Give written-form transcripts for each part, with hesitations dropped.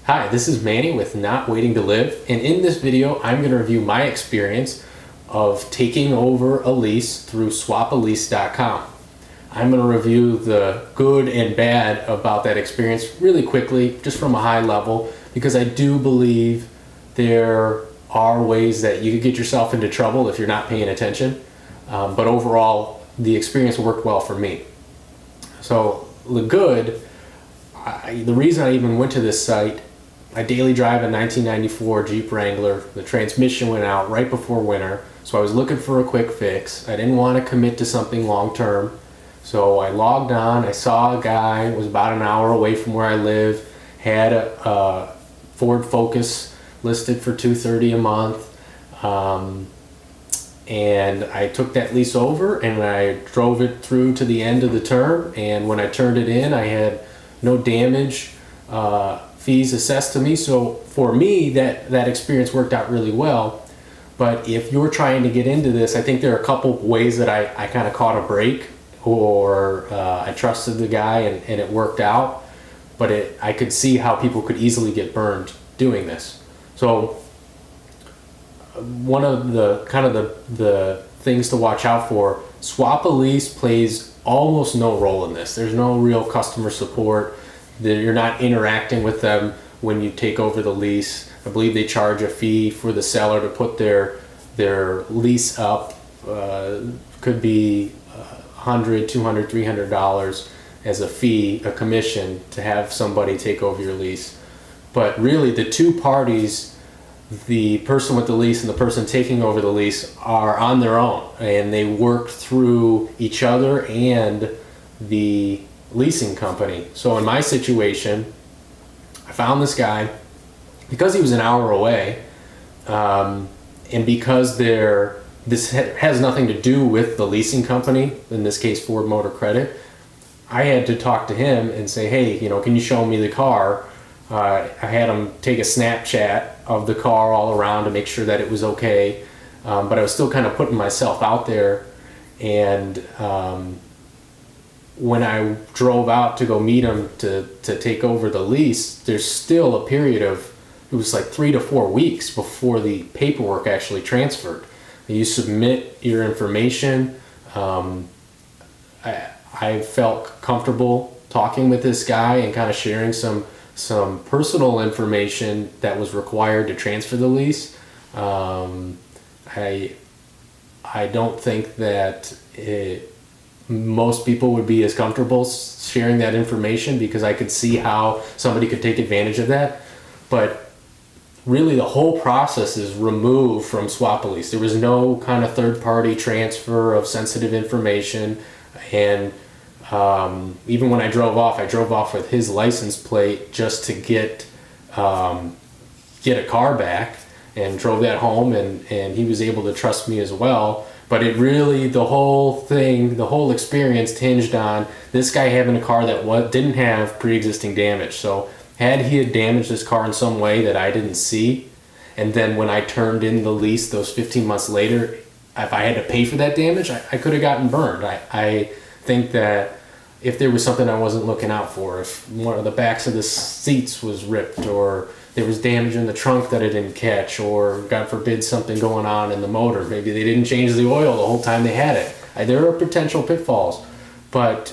Hi, this is Manny with Not Waiting to Live, and in this video I'm going to review my experience of taking over a lease through Swapalease.com. I'm going to review the good and bad about that experience really quickly, just from a high level, because I do believe there are ways that you could get yourself into trouble if you're not paying attention, but overall the experience worked well for me. So the good, the reason I even went to this site, I daily drive a 1994 Jeep Wrangler. The transmission went out right before winter, so I was looking for a quick fix. I didn't want to commit to something long term, so I logged on. I saw a guy, was about an hour away from where I live, had a Ford Focus listed for $230 a month, and I took that lease over and I drove it through to the end of the term. And when I turned it in, I had no damage fees assessed to me. So for me, that experience worked out really well. But if you're trying to get into this, I think there are a couple ways that I kind of caught a break, or I trusted the guy and it worked out. But I could see how people could easily get burned doing this. So one of the things to watch out for, Swapalease plays almost no role in this. There's no real customer support. You're not interacting with them when you take over the lease. I believe they charge a fee for the seller to put their lease up. Could be $100, $200, $300 as a fee, a commission, to have somebody take over your lease. But really the two parties, the person with the lease and the person taking over the lease, are on their own, and they work through each other and the leasing company. So in my situation, I found this guy because he was an hour away, and because this has nothing to do with the leasing company, in this case Ford Motor Credit. I had to talk to him and say, hey, can you show me the car? I had him take a Snapchat of the car all around to make sure that it was okay, but I was still kind of putting myself out there. And when I drove out to go meet him to take over the lease, there's still a period of, it was like 3 to 4 weeks before the paperwork actually transferred. You submit your information. I felt comfortable talking with this guy and kind of sharing some personal information that was required to transfer the lease. I don't think that most people would be as comfortable sharing that information, because I could see how somebody could take advantage of that. But really the whole process is removed from Swapalease. There was no kind of third-party transfer of sensitive information. And even when I drove off with his license plate just to get a car back, and drove that home, and he was able to trust me as well. But it really, the whole experience hinged on this guy having a car that didn't have pre-existing damage. So had he had damaged this car in some way that I didn't see, and then when I turned in the lease those 15 months later, if I had to pay for that damage, I could have gotten burned. I think that if there was something I wasn't looking out for, if one of the backs of the seats was ripped, or there was damage in the trunk that I didn't catch, or God forbid something going on in the motor, maybe they didn't change the oil the whole time they had it, there are potential pitfalls. But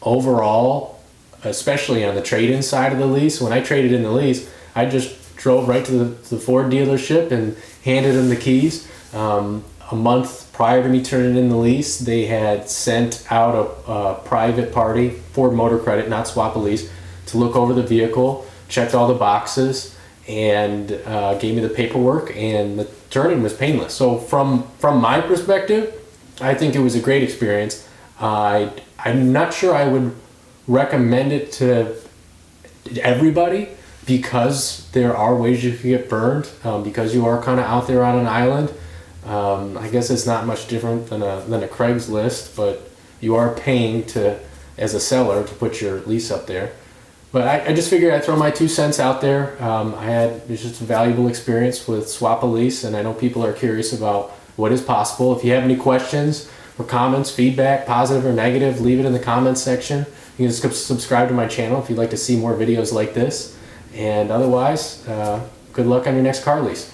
overall, especially on the trade-in side of the lease, when I traded in the lease, I just drove right to the Ford dealership and handed them the keys. A month prior to me turning in the lease, they had sent out a private party, Ford Motor Credit, not Swapalease, to look over the vehicle, checked all the boxes, and gave me the paperwork, and the turn-in was painless. So from my perspective, I think it was a great experience. I'm not sure I would recommend it to everybody, because there are ways you can get burned, because you are kind of out there on an island. I guess it's not much different than a Craigslist, but you are paying as a seller to put your lease up there. But I just figured I'd throw my 2 cents out there. It was just a valuable experience with Swapalease, and I know people are curious about what is possible. If you have any questions or comments, feedback, positive or negative, leave it in the comments section. You can subscribe to my channel if you'd like to see more videos like this. And otherwise, good luck on your next car lease.